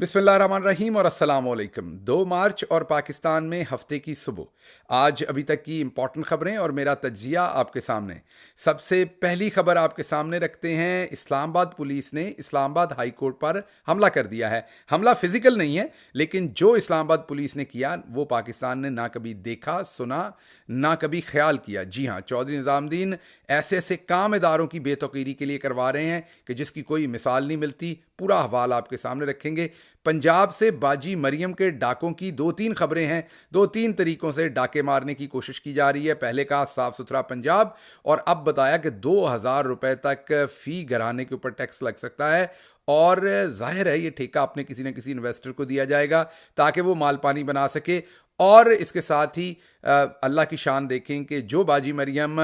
बिस्मिल्लाहिर्रहमानिर्रहीम और अस्सलाम वालेकुम। 2 मार्च और पाकिस्तान में हफ्ते की सुबह। आज अभी तक की इंपॉर्टेंट खबरें और मेरा तज्जिया आपके सामने। सबसे पहली खबर आपके सामने रखते हैं। इस्लामाबाद पुलिस ने इस्लामाबाद हाई कोर्ट पर हमला कर दिया है। हमला फिजिकल नहीं है, लेकिन जो इस्लामाबाद पुलिस ने किया वो पाकिस्तान ने ना कभी देखा, सुना, ना कभी ख्याल किया। जी हाँ, चौधरी निज़ामुद्दीन ऐसे ऐसे काम इदारों की बेतौकीरी के लिए करवा रहे हैं कि जिसकी कोई मिसाल नहीं मिलती। पूरा हवाल आपके सामने रखेंगे। पंजाब से बाजी मरियम के डाकों की 2-3 खबरें हैं। 2-3 तरीकों से डाके मारने की कोशिश की जा रही है। पहले कहा साफ सुथरा पंजाब, और अब बताया कि 2,000 रुपए तक फी घराने के ऊपर टैक्स लग सकता है। और जाहिर है ये ठेका अपने किसी न किसी इन्वेस्टर को दिया जाएगा ताकि वो माल पानी बना सके। और इसके साथ ही अल्लाह की शान देखें कि जो बाजी मरियम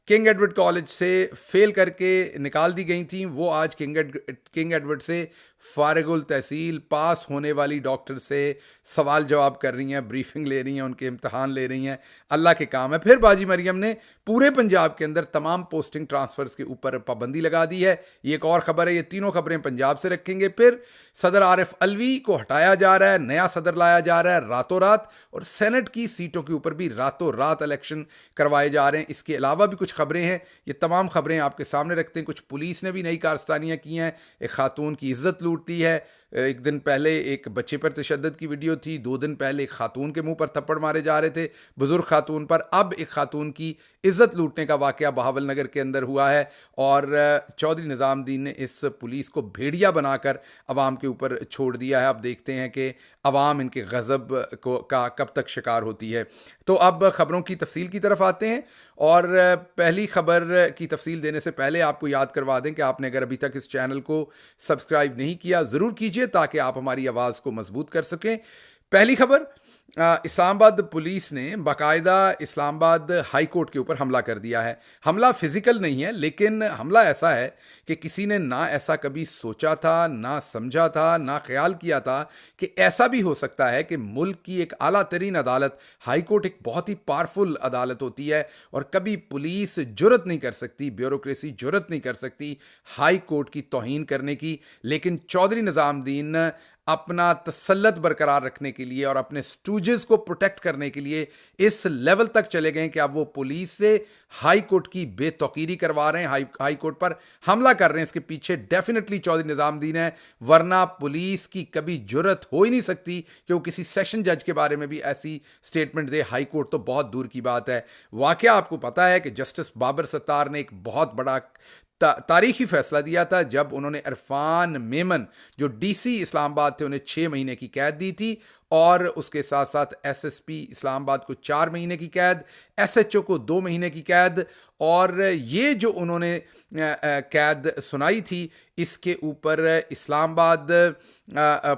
किंग एडवर्ड कॉलेज से फेल करके निकाल दी गई थी, वो आज किंग एडवर्ड से फारिगुल तहसील पास होने वाली डॉक्टर से सवाल जवाब कर रही हैं, ब्रीफिंग ले रही हैं, उनके इम्तहान ले रही हैं। अल्लाह के काम है। फिर बाजी मरियम ने पूरे पंजाब के अंदर तमाम पोस्टिंग ट्रांसफर्स के ऊपर पाबंदी लगा दी है। ये एक और खबर है। ये तीनों खबरें पंजाब से रखेंगे। फिर सदर आरिफ अलवी को हटाया जा रहा है, नया सदर लाया जा रहा है रातों रात, और सेनेट की सीटों के ऊपर भी रातों रात इलेक्शन करवाए जा रहे हैं। इसके अलावा भी कुछ खबरें हैं। ये तमाम खबरें आपके सामने रखते हैं। कुछ पुलिस ने भी नई कारस्तानियां की हैं। एक खातून की इज्जत लूटती है। एक दिन पहले एक बच्चे पर तशद्दुद की वीडियो थी। 2 दिन पहले एक खातून के मुंह पर थप्पड़ मारे जा रहे थे, बुजुर्ग खातून पर। अब एक खातून की इज्जत लूटने का वाकया बहावल नगर के अंदर हुआ है, और चौधरी निज़ामुद्दीन ने इस पुलिस को भेड़िया बनाकर अवाम के ऊपर छोड़ दिया है। अब देखते हैं कि अवाम इनके गज़ब का कब तक शिकार होती है। तो अब खबरों की तफसील की तरफ आते हैं, और पहली खबर की तफसील देने से पहले आपको याद करवा दें कि आपने अगर अभी तक इस चैनल को सब्सक्राइब नहीं किया, ज़रूर कीजिए ताकि आप हमारी आवाज़ को मजबूत कर सकें। पहली खबर, इस्लामाबाद पुलिस ने बाकायदा इस्लामाबाद हाई कोर्ट के ऊपर हमला कर दिया है। हमला फिजिकल नहीं है, लेकिन हमला ऐसा है कि किसी ने ना ऐसा कभी सोचा था, ना समझा था, ना ख्याल किया था कि ऐसा भी हो सकता है कि मुल्क की एक आला तरीन अदालत, हाई कोर्ट, एक बहुत ही पावरफुल अदालत होती है, और कभी पुलिस जुर्रत नहीं कर सकती, ब्यूरोक्रेसी जुर्रत नहीं कर सकती हाई कोर्ट की तौहीन करने की। लेकिन चौधरी निज़ामुद्दीन अपना तसल्लुत बरकरार रखने के लिए और अपने स्टूजेस को प्रोटेक्ट करने के लिए इस लेवल तक चले गए कि अब वो पुलिस से हाई कोर्ट की बेतौकीरी करवा रहे हैं, हाई कोर्ट पर हमला कर रहे हैं। इसके पीछे डेफिनेटली चौधरी निज़ामुद्दीन है, वरना पुलिस की कभी जुर्रत हो ही नहीं सकती कि वो किसी सेशन जज के बारे में भी ऐसी स्टेटमेंट दे। हाई कोर्ट तो बहुत दूर की बात है। वाकया आपको पता है कि जस्टिस बाबर सत्तार ने एक बहुत बड़ा तारीखी फैसला दिया था जब उन्होंने इरफान मेमन, जो डीसी इस्लामाबाद थे, उन्हें 6 महीने की कैद दी थी, और उसके साथ साथ एसएसपी इस्लामाबाद को 4 महीने की कैद, एसएचओ को 2 महीने की कैद। और ये जो उन्होंने कैद सुनाई थी, इसके ऊपर इस्लामाबाद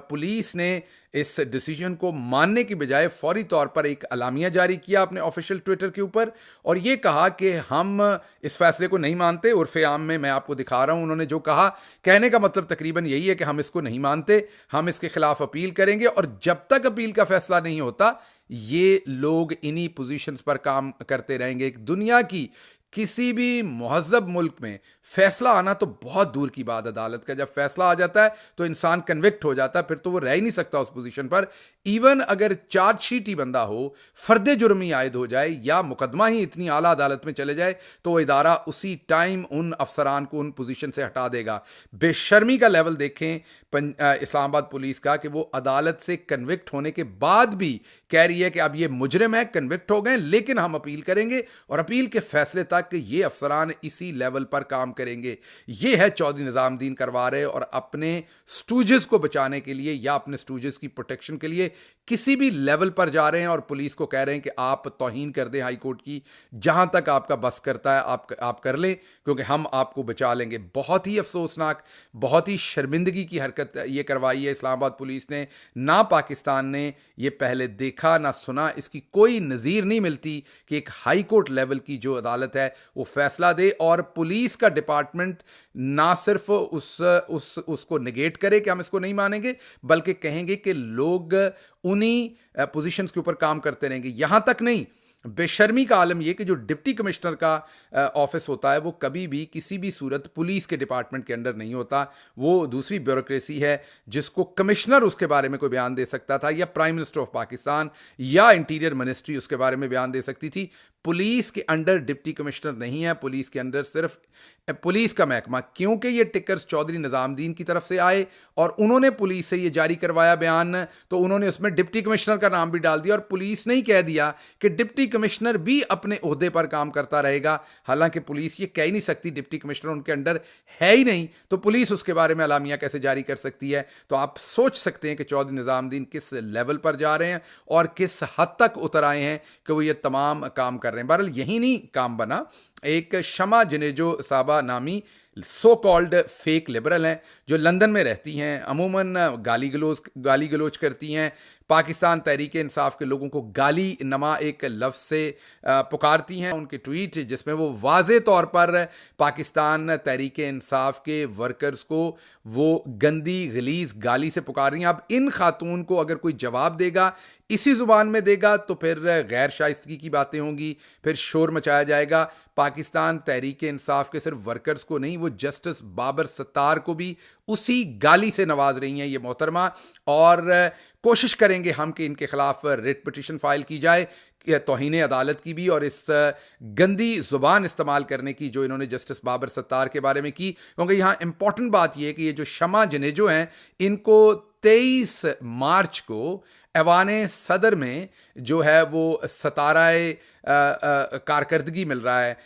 पुलिस ने इस डिसीजन को मानने की बजाय फौरी तौर पर एक अलामिया जारी किया अपने ऑफिशियल ट्विटर के ऊपर, और ये कहा कि हम इस फैसले को नहीं मानते। उर्फ़े आम में मैं आपको दिखा रहा हूं उन्होंने जो कहा, कहने का मतलब तकरीबन यही है कि हम इसको नहीं मानते, हम इसके खिलाफ अपील करेंगे, और जब तक अपील का फैसला नहीं होता ये लोग इन्हीं पोजीशंस पर काम करते रहेंगे। एक दुनिया की किसी भी मुहज़्ज़ब मुल्क में फैसला आना तो बहुत दूर की बात, अदालत का जब फैसला आ जाता है तो इंसान कन्विक्ट हो जाता है, फिर तो वो रह ही नहीं सकता उस पोजीशन पर। इवन अगर चार्जशीट ही बंदा हो, फर्द जुर्मी आयद हो जाए, या मुकदमा ही इतनी आला अदालत में चले जाए, तो वो इदारा उसी टाइम उन अफसरान को उन पोजीशन से हटा देगा। बेशर्मी का लेवल देखें इस्लामाबाद पुलिस का, कि वो अदालत से कन्विक्ट होने के बाद भी कह रही है कि अब ये मुजरिम है, कन्विक्ट हो गए, लेकिन हम अपील करेंगे, और अपील के फैसले तक ये अफसरान इसी लेवल पर काम करेंगे। ये है चौधरी निज़ामुद्दीन करवा रहे, और अपने स्टूजेस को बचाने के लिए या अपने स्टूजेस की प्रोटेक्शन के लिए किसी भी लेवल पर जा रहे हैं, और पुलिस को कह रहे हैं कि आप तौहीन कर दें हाई कोर्ट की, जहां तक आपका बस करता है आप कर लें, क्योंकि हम आपको बचा लेंगे। बहुत ही अफसोसनाक, बहुत ही शर्मिंदगी की हरकत ये करवाई है इस्लामाबाद पुलिस ने। ना पाकिस्तान ने ये पहले देखा ना सुना, इसकी कोई नज़ीर नहीं मिलती कि एक हाई कोर्ट लेवल की जो अदालत है वो फैसला दे, और पुलिस का डिपार्टमेंट ना सिर्फ उसको निगेट करे कि हम इसको नहीं मानेंगे, बल्कि कहेंगे कि लोग उन्हीं पोजीशंस के ऊपर काम करते रहेंगे। यहां तक नहीं, बेशर्मी का आलम यह कि जो डिप्टी कमिश्नर का ऑफिस होता है वो कभी भी किसी भी सूरत पुलिस के डिपार्टमेंट के अंडर नहीं होता। वो दूसरी ब्यूरोक्रेसी है जिसको कमिश्नर उसके बारे में कोई बयान दे सकता था, या प्राइम मिनिस्टर ऑफ पाकिस्तान या इंटीरियर मिनिस्ट्री उसके बारे में बयान दे सकती थी। पुलिस के अंडर डिप्टी कमिश्नर नहीं है, पुलिस के अंडर सिर्फ पुलिस का महकमा। क्योंकि ये टिकर्स चौधरी निजामुद्दीन की तरफ से आए और उन्होंने पुलिस से ये जारी करवाया बयान, तो उन्होंने उसमें डिप्टी कमिश्नर का नाम भी डाल दिया और पुलिस ने ही कह दिया कि डिप्टी कमिश्नर भी अपने ओहदे पर काम करता रहेगा। हालांकि पुलिस ये कह ही नहीं सकती, डिप्टी कमिश्नर उनके अंडर है ही नहीं, तो पुलिस उसके बारे में अलामिया कैसे जारी कर सकती है। तो आप सोच सकते हैं कि चौधरी निजामुद्दीन किस लेवल पर जा रहे हैं और किस हद तक उतर आए हैं कि वो ये तमाम काम कर रहे हैं। बहरहाल यही नहीं काम बना, एक शमा जनेजो साबा नामी सो कॉल्ड फेक लिबरल हैं जो लंदन में रहती हैं, अमूमन गाली गलोच करती हैं, पाकिस्तान तहरीक इंसाफ के लोगों को गाली नमा एक लफ्ज़ से पुकारती हैं। उनके ट्वीट जिसमें वो वाज़े तौर पर पाकिस्तान तहरीक इंसाफ के वर्कर्स को वो गंदी गलीज़ गाली से पुकार रही हैं। अब इन खातून को अगर कोई जवाब देगा इसी ज़ुबान में देगा तो फिर गैर शाइस्तगी की बातें होंगी, फिर शोर मचाया जाएगा। पाकिस्तान तहरीक इंसाफ के सिर्फ वर्कर्स को नहीं, वो जस्टिस बाबर सत्तार को भी उसी गाली से नवाज रही हैं ये मोहतरमा, और कोशिश करेंगे हम कि इनके खिलाफ रिट पिटिशन फाइल की जाए, तौहीन अदालत की भी, और इस गंदी ज़ुबान इस्तेमाल करने की जो इन्होंने जस्टिस बाबर सत्तार के बारे में की। क्योंकि यहाँ इंपॉर्टेंट बात यह है कि ये जो शमा जनेजो हैं इनको 23 मार्च को ऐवान सदर में जो है वो सताराए कारकर्दगी मिल रहा है।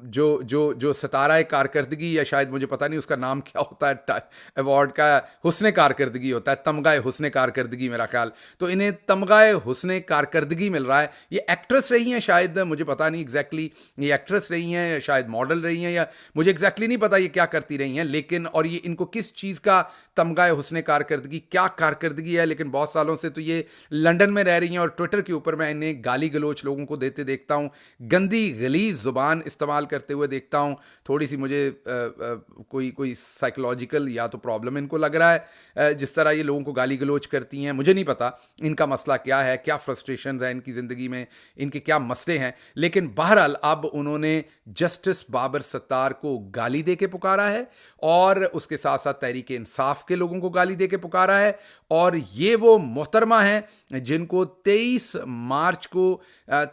जो सताराए कारकर्दगी, या शायद मुझे पता नहीं उसका नाम क्या होता है, अवार्ड का हुस्ने कारकर्दगी होता है, तमगाए हुस्ने कारकर्दगी मेरा ख्याल। तो इन्हें तमगाए हुस्ने कारकर्दगी मिल रहा है। ये एक्ट्रेस रही हैं शायद, मुझे पता नहीं एग्जैक्टली ये एक्ट्रेस रही हैं, शायद मॉडल रही हैं, या मुझे एग्जैक्टली नहीं पता ये क्या करती रही हैं। लेकिन और ये इनको किस चीज़ का तमगाए हुस्ने कारकर्दगी, क्या कारकर्दगी है। लेकिन बहुत सालों से तो ये लंदन में रह रही हैं और ट्विटर के ऊपर मैं इन्हें गाली गलोच लोगों को देते देखता हूँ, गंदी गलीज जुबान इस्तेमाल करते हुए देखता हूँ। थोड़ी सी मुझे कोई साइकोलॉजिकल या तो प्रॉब्लम इनको लग रहा है जिस तरह ये लोगों को गाली गलोच करती हैं। मुझे नहीं पता इनका मसला क्या है, क्या फ्रस्ट्रेशंस हैं इनकी ज़िंदगी में, इनके क्या मसले हैं। लेकिन बहरहाल अब उन्होंने जस्टिस बाबर सत्तार को गाली दे के पुकारा है और उसके साथ साथ तहरीक इंसाफ के लोगों को गाली दे के पुकारा है। और ये वो मोहतरमा हैं जिनको 23 मार्च को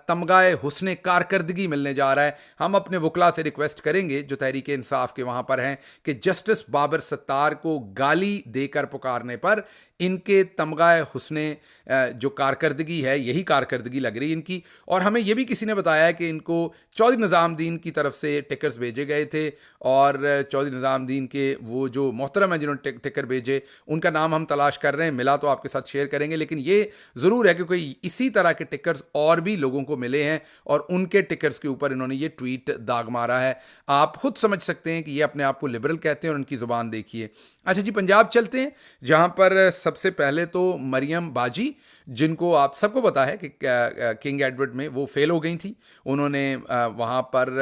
तमगाए हुस्ने कारकर्दगी मिलने जा रहा है। हम अपने वकला से रिक्वेस्ट करेंगे जो तहरीक इंसाफ के वहाँ पर हैं कि जस्टिस बाबर सत्तार को गाली देकर पुकारने पर इनके तमगाए हुस्ने जो कारकर्दगी है, यही कारकर्दगी लग रही है इनकी। और हमें यह भी किसी ने बताया है कि इनको चौधरी निज़ामुद्दीन की तरफ से टिकर्स भेजे गए थे और चौधरी निज़ामुद्दीन के वो जो मोहतरम है जिन्होंने टिकर भेजे उनका नाम हम तलाश कर रहे हैं, मिला तो आपके साथ शेयर करेंगे। लेकिन ये ज़रूर है कि कोई इसी तरह के टिकर्स और भी लोगों को मिले हैं और उनके टिकर्स के ऊपर इन्होंने ये ट्वीट दाग मारा है। आप खुद समझ सकते हैं कि ये अपने आप को लिबरल कहते हैं और उनकी ज़ुबान देखिए। अच्छा जी, पंजाब चलते हैं जहाँ पर सबसे पहले तो मरियम बाजी, जिनको आप सबको पता है कि किंग एडवर्ड में वो फेल हो गई थी। उन्होंने वहाँ पर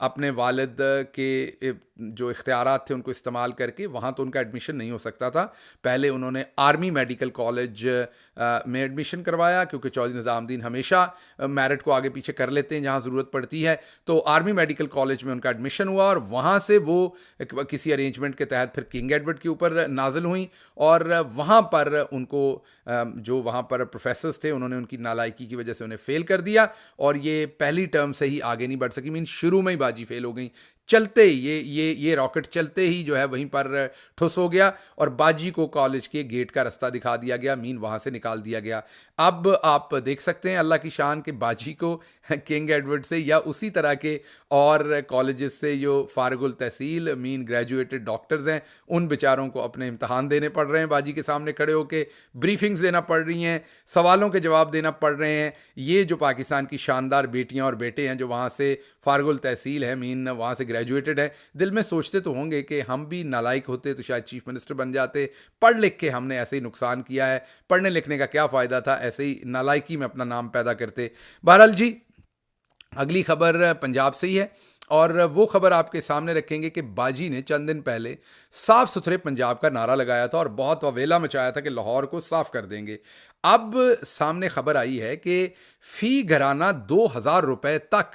अपने वालिद के जो इख्तियारात थे उनको इस्तेमाल करके, वहाँ तो उनका एडमिशन नहीं हो सकता था, पहले उन्होंने आर्मी मेडिकल कॉलेज में एडमिशन करवाया क्योंकि चौधरी निज़ामुद्दीन हमेशा मेरिट को आगे पीछे कर लेते हैं जहाँ ज़रूरत पड़ती है। तो आर्मी मेडिकल कॉलेज में उनका एडमिशन हुआ और वहाँ से वो किसी अरेंजमेंट के तहत फिर किंग एडवर्ड के ऊपर नाजिल हुई और वहाँ पर उनको जो वहाँ पर प्रोफेसर्स थे उन्होंने उनकी नालायकी की वजह से उन्हें फेल कर दिया और ये पहली टर्म से ही आगे नहीं बढ़ सकी। मीन शुरू में ही बाजी फेल हो गई, चलते ये रॉकेट चलते ही जो है वहीं पर ठुस हो गया और बाजी को कॉलेज के गेट का रास्ता दिखा दिया गया, मीन वहाँ से निकाल दिया गया। अब आप देख सकते हैं अल्लाह की शान के बाजी को किंग एडवर्ड से या उसी तरह के और कॉलेजेस से जो फारगुल तहसील मीन ग्रेजुएटेड डॉक्टर्स हैं उन बेचारों को अपने इम्तहान देने पड़ रहे हैं, बाजी के सामने खड़े होकर ब्रीफिंग्स देना पड़ रही हैं, सवालों के जवाब देना पड़ रहे हैं। ये जो पाकिस्तान की शानदार बेटियां और बेटे हैं जो वहाँ से फारगुल तहसील है, मीन वहाँ से ग्रेजुएटेड है, दिल में सोचते तो होंगे कि हम भी नालायक होते तो शायद चीफ मिनिस्टर बन जाते, पढ़ लिख के हमने ऐसे ही नुकसान किया है, पढ़ने लिखने का क्या फ़ायदा था, ऐसे ही नालायकी में अपना नाम पैदा करते। बहरहाल जी, अगली खबर पंजाब से ही है और वो खबर आपके सामने रखेंगे कि बाजी ने चंद दिन पहले साफ सुथरे पंजाब का नारा लगाया था और बहुत ववेला मचाया था कि लाहौर को साफ कर देंगे। अब सामने खबर आई है कि फी घराना 2,000 रुपए तक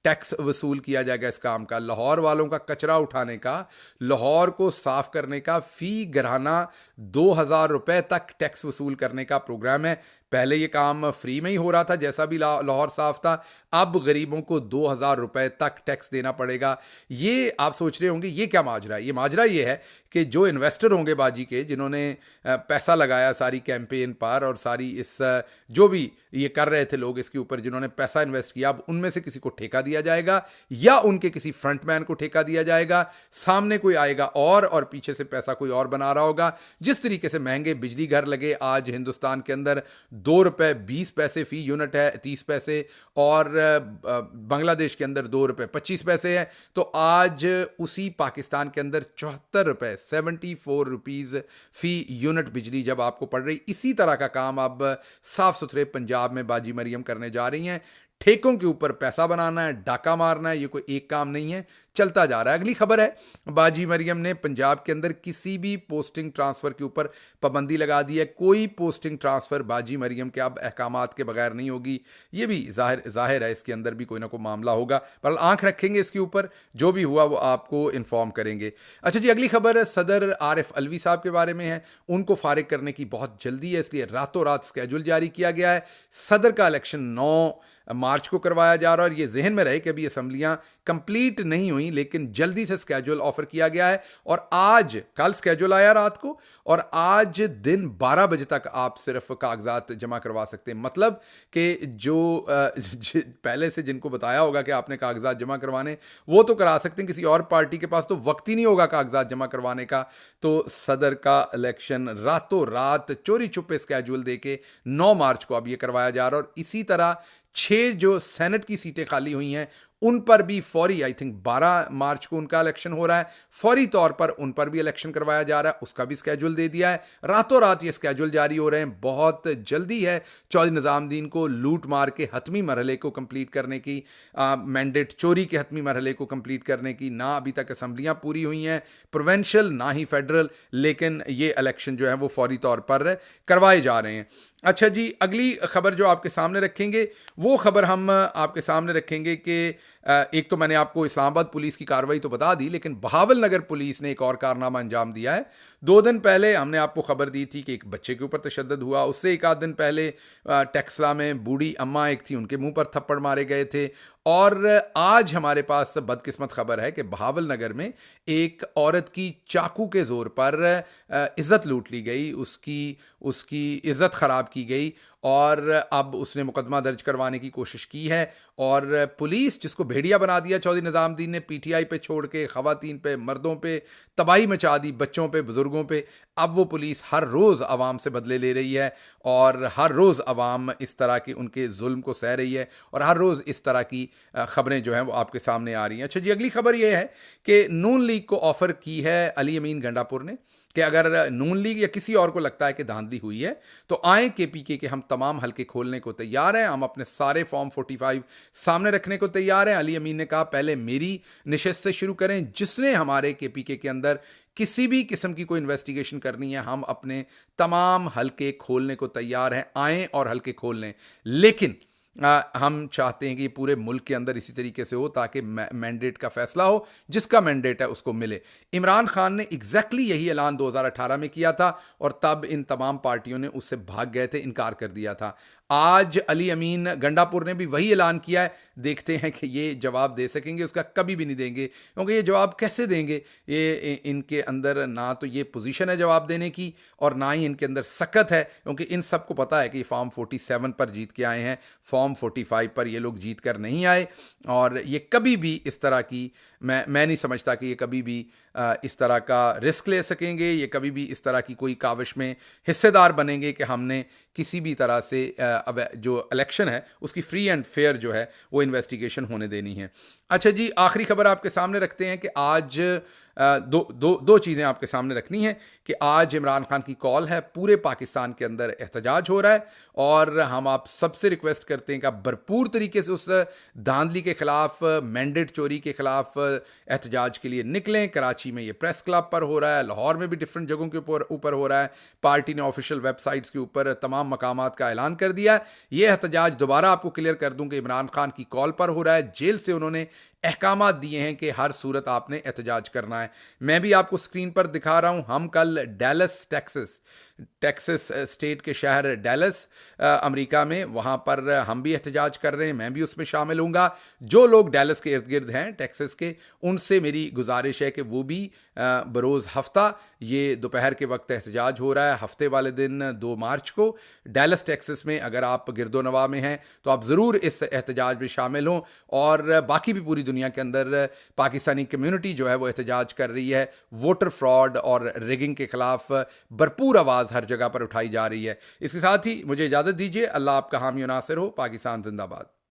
टैक्स वसूल किया जाएगा इस काम का। लाहौर वालों का कचरा उठाने का, लाहौर को साफ करने का फी घराना 2,000 रुपए तक टैक्स वसूल करने का प्रोग्राम है। पहले ये काम फ्री में ही हो रहा था जैसा भी लाहौर साफ था, अब गरीबों को 2,000 रुपए तक टैक्स देना पड़ेगा। ये आप सोच रहे होंगे ये क्या माजरा है? ये माजरा ये है कि जो इन्वेस्टर होंगे बाजी के, जिन्होंने पैसा लगाया सारी कैंपेन पर और सारी इस जो भी ये कर रहे थे लोग इसके ऊपर, जिन्होंने पैसा इन्वेस्ट किया, अब उनमें से किसी को ठेका दिया जाएगा या उनके किसी फ्रंटमैन को ठेका दिया जाएगा। सामने कोई आएगा और पीछे से पैसा कोई और बना रहा होगा। जिस तरीके से महंगे बिजली घर लगे आज हिंदुस्तान के अंदर, 2 रुपए 20 पैसे फी यूनिट है, 30 पैसे, और बांग्लादेश के अंदर 2 रुपए 25 पैसे है, तो आज उसी पाकिस्तान के अंदर 74 रुपए 74 रुपीज फी यूनिट बिजली जब आपको पड़ रही। इसी तरह का काम अब साफ सुथरे पंजाब में बाजी मरियम करने जा रही हैं। ठेकों के ऊपर पैसा बनाना है, डाका मारना है, ये कोई एक काम नहीं है, चलता जा रहा है। अगली खबर है, बाजी मरियम ने पंजाब के अंदर किसी भी पोस्टिंग ट्रांसफर के ऊपर पाबंदी लगा दी है। कोई पोस्टिंग ट्रांसफर बाजी मरियम के अब अहकामात के बगैर नहीं होगी। ये भी जाहिर है इसके अंदर भी कोई ना कोई मामला होगा, पर आंख रखेंगे इसके ऊपर, जो भी हुआ वो आपको इन्फॉर्म करेंगे। अच्छा जी, अगली खबर सदर आरिफ अलवी साहब के बारे में है। उनको फारिग करने की बहुत जल्दी है, इसलिए रातों रात स्केड्यूल जारी किया गया है। सदर का इलेक्शन 9 मार्च को करवाया जा रहा है और ये जहन में रहे कि अभी असम्बलियां कंप्लीट नहीं हुई, लेकिन जल्दी से स्केड्यूल ऑफर किया गया है। और आज कल स्केड्यूल आया रात को, और आज दिन 12 बजे तक आप सिर्फ कागजात जमा करवा सकते हैं। मतलब कि जो पहले से जिनको बताया होगा कि आपने कागजात जमा करवाने, वो तो करा सकते हैं, किसी और पार्टी के पास तो वक्त ही नहीं होगा कागजात जमा करवाने का। तो सदर का इलेक्शन रातों रात चोरी छुपे स्केड्यूल देके 9 मार्च को अब ये करवाया जा रहा है। और इसी तरह 6 जो सेनेट की सीटें खाली हुई हैं उन पर भी फौरी, आई थिंक 12 मार्च को उनका इलेक्शन हो रहा है, फौरी तौर पर उन पर भी इलेक्शन करवाया जा रहा है। उसका भी स्केड्यूल दे दिया है। रातों रात ये स्केड्यूल जारी हो रहे हैं। बहुत जल्दी है चौधरी निजामुद्दीन को लूट मार के हतमी मरहले को कंप्लीट करने की, मैंडेट चोरी के हतमी मरहले को कंप्लीट करने की। ना अभी तक असम्बलियां पूरी हुई हैं प्रोविंशियल, ना ही फेडरल, लेकिन ये इलेक्शन जो है वो फौरी तौर पर करवाए जा रहे हैं। अच्छा जी, अगली खबर जो आपके सामने रखेंगे वो खबर हम आपके सामने रखेंगे कि एक तो मैंने आपको इस्लामाबाद पुलिस की कार्रवाई तो बता दी, लेकिन बहावल नगर पुलिस ने एक और कारनामा अंजाम दिया है। 2 दिन पहले हमने आपको खबर दी थी कि एक बच्चे के ऊपर तशद्दुद हुआ। उससे एक आध दिन पहले टेक्सला में बूढ़ी अम्मा एक थी, उनके मुंह पर थप्पड़ मारे गए थे। और आज हमारे पास बदकिस्मत खबर है कि बहावल नगर में एक औरत की चाकू के जोर पर इज्जत लूट ली गई, उसकी इज्जत खराब की गई, और अब उसने मुकदमा दर्ज करवाने की कोशिश की है। और पुलिस, जिसको भेड़िया बना दिया चौधरी निजामुद्दीन ने पीटीआई पे छोड़ के, खवातीन पे, मर्दों पे तबाही मचा दी, बच्चों पे, बुजुर्गों पे, अब वो पुलिस हर रोज़ आवाम से बदले ले रही है और हर रोज़ आवाम इस तरह के उनके जुल्म को सह रही है और हर रोज़ इस तरह की खबरें जो हैं वो आपके सामने आ रही हैं। अच्छा जी, अगली खबर ये है कि नून लीग को ऑफ़र की है अली अमीन गंडापुर ने कि अगर नून लीग या किसी और को लगता है कि धांधली हुई है तो आए केपीके के हम तमाम हलके खोलने को तैयार हैं, हम अपने सारे फॉर्म 45 सामने रखने को तैयार हैं। अली अमीन ने कहा पहले मेरी निशस्त से शुरू करें, जिसने हमारे केपीके के अंदर किसी भी किस्म की कोई इन्वेस्टिगेशन करनी है हम अपने तमाम हलके खोलने को तैयार हैं, आएँ और हलके खोल लें। लेकिन हम चाहते हैं कि पूरे मुल्क के अंदर इसी तरीके से हो ताकि मैंडेट का फैसला हो, जिसका मैंडेट है उसको मिले। इमरान खान ने एग्जैक्टली यही ऐलान 2018 में किया था और तब इन तमाम पार्टियों ने उससे भाग गए थे, इनकार कर दिया था। आज अली अमीन गंडापुर ने भी वही ऐलान किया है। देखते हैं कि ये जवाब दे सकेंगे, उसका कभी भी नहीं देंगे, क्योंकि ये जवाब कैसे देंगे? ये इनके अंदर ना तो ये पोजीशन है जवाब देने की और ना ही इनके अंदर सकत है, क्योंकि इन सबको पता है कि फॉर्म 47 पर जीत के आए हैं, फॉर्म 45 पर ये लोग जीत कर नहीं आए और ये कभी भी इस तरह की मैं नहीं समझता कि ये कभी भी इस तरह का रिस्क ले सकेंगे, ये कभी भी इस तरह की कोई काविश में हिस्सेदार बनेंगे कि हमने किसी भी तरह से अब जो इलेक्शन है उसकी फ्री एंड फेयर जो है वो इन्वेस्टिगेशन होने देनी है। अच्छा जी, आखिरी खबर आपके सामने रखते हैं कि आज दो चीज़ें आपके सामने रखनी है कि आज इमरान खान की कॉल है, पूरे पाकिस्तान के अंदर एहतजाज हो रहा है और हम आप सबसे रिक्वेस्ट करते हैं कि आप भरपूर तरीके से उस धांधली के खिलाफ, मैंडेट चोरी के खिलाफ एहतजाज के लिए निकलें। कराची में ये प्रेस क्लब पर हो रहा है, लाहौर में भी डिफरेंट जगहों के ऊपर हो रहा है। पार्टी ने ऑफिशियल वेबसाइट्स के ऊपर तमाम मकामात का ऐलान कर दिया है। ये एहतजाज दोबारा आपको क्लियर कर दूं कि इमरान खान की कॉल पर हो रहा है। जेल से उन्होंने अहकामात दिए हैं कि हर सूरत आपने एहतजाज करना है। मैं भी आपको स्क्रीन पर दिखा रहा हूं, हम कल डैलस टेक्सास स्टेट के शहर डैलस अमेरिका में, वहाँ पर हम भी एहतजाज कर रहे हैं, मैं भी उसमें शामिल हूँगा। जो लोग डैलस के इर्द गिर्द हैं टेक्सास के, उनसे मेरी गुजारिश है कि वो भी बरोज़ हफ्ता, ये दोपहर के वक्त एहतजाज हो रहा है हफ्ते वाले दिन 2 मार्च को डैलस टेक्सास में। अगर आप गिरदो नवा में हैं तो आप ज़रूर इस एहतजाज में शामिल हों। और बाकी भी पूरी दुनिया के अंदर पाकिस्तानी कम्युनिटी जो है वो एहतजाज कर रही है। वोटर फ्रॉड और रिगिंग के खिलाफ भरपूर आवाज़ हर जगह पर उठाई जा रही है। इसके साथ ही मुझे इजाज़त दीजिए। अल्लाह आपका हामी और नासिर हो। पाकिस्तान जिंदाबाद।